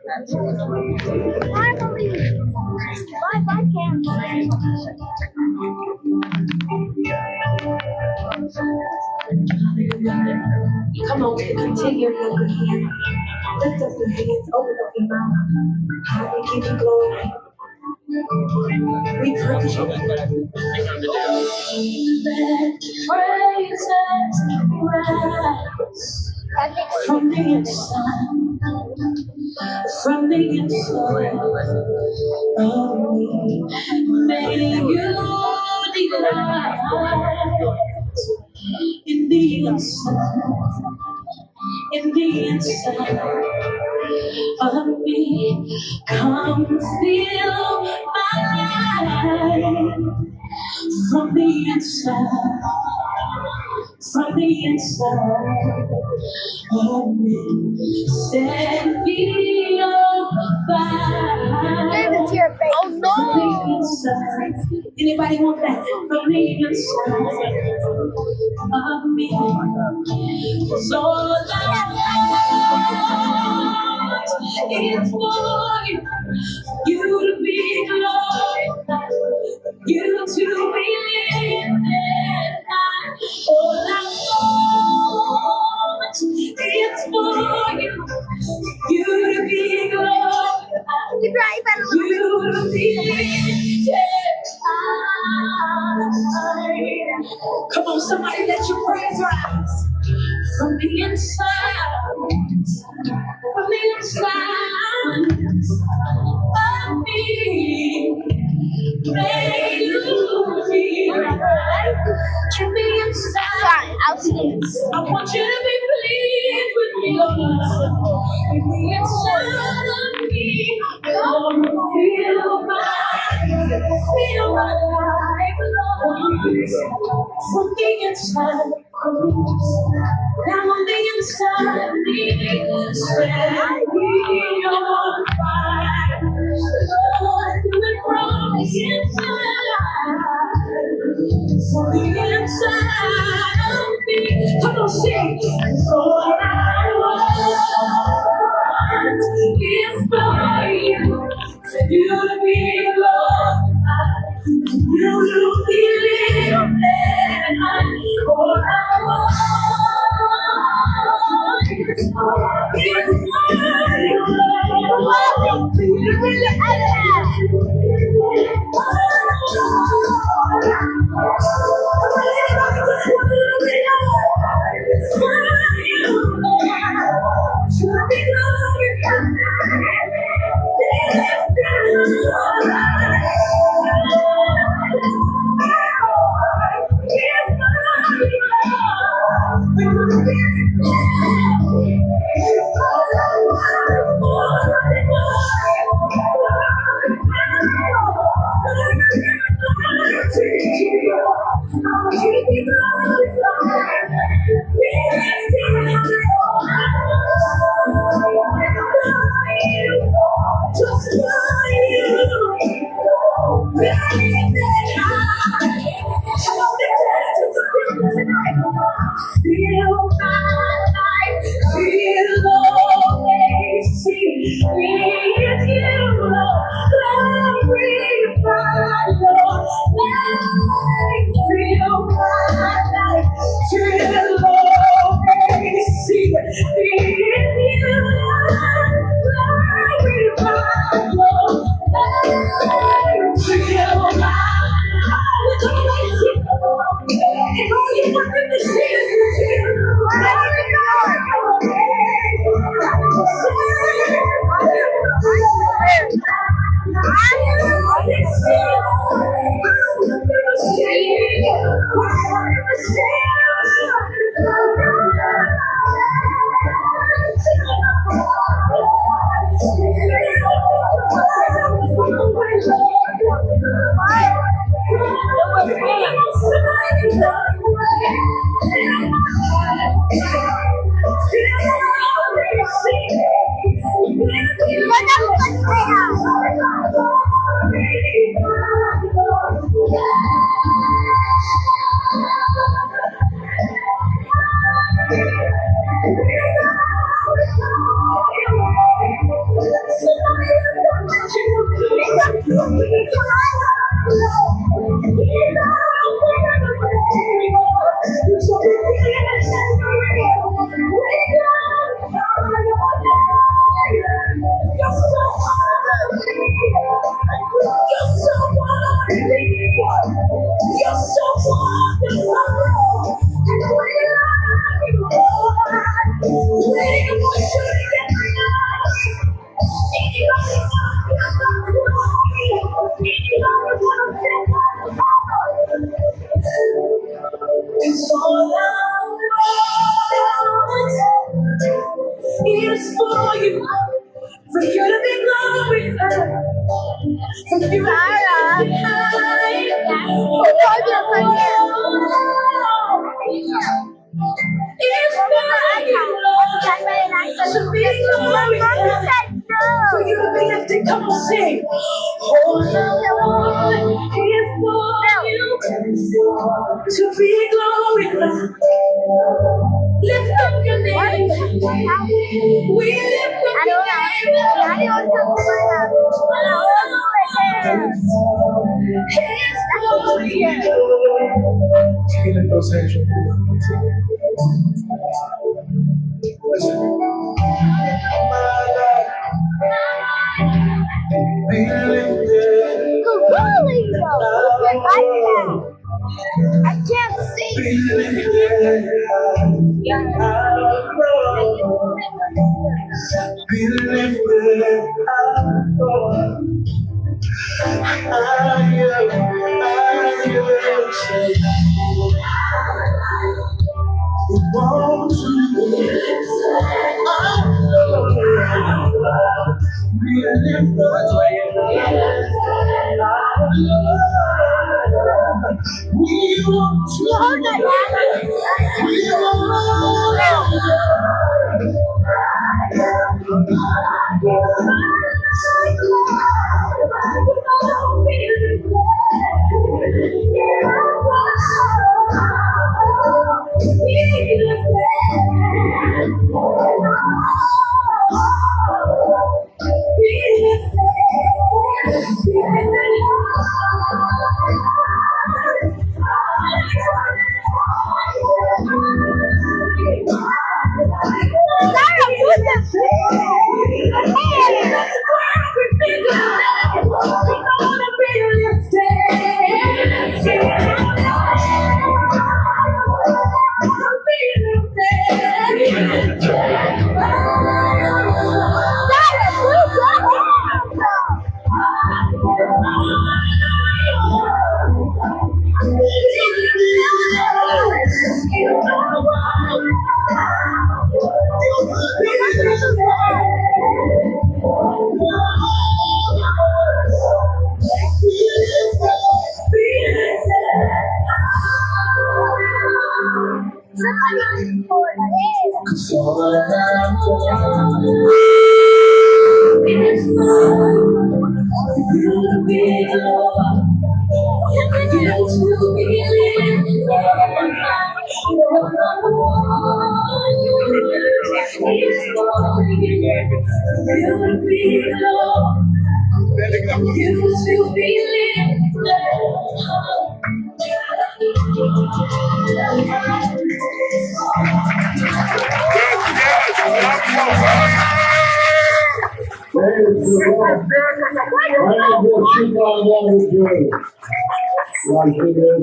Bye, Cam. Come on, continue your good hands. Lift up your hands, open up your mouth. God, we give you glory. We praise you. Let praises rise from the inside, from the inside of me. May you delight in the inside, in the inside of me. Come feel my life from the inside, from the inside of me. Set me on fire. David's your face. Oh no! From the inside. Anybody want that? From the inside of me. So it's for you to be glorified, you to be lifted high. All I want is for you to be glorified, you to be lifted high. Come on, somebody, let your praise rise from the inside, from the inside of me. May you be right from the inside. I want you to be pleased with me, Lord. In the inside of me, Lord, feel my life, Lord. From the inside. Down on the inside of me, set me on fire. Lord, do it from the inside, from the inside of me. Come on, sing. All I want is for you to be glorified, you to be lifted high. All I want is for you to be feel my life, feel always see with you, Lord. Glorify your name. Feel my life, feel always see with you, Lord. Glorify your name. Feel my life. If all you want them to see is you, You're so wonderful. It's all it's for you to be glorified, for you to be it's for you to be lifted. Come on, sing. Oh Lord, it's for you to be glorified. Lift up your name. We lift up your name. It's for you. Can you lift those hands? Listen. Be lifted. I can't see. Be lifted. Be lifted. Want to be we want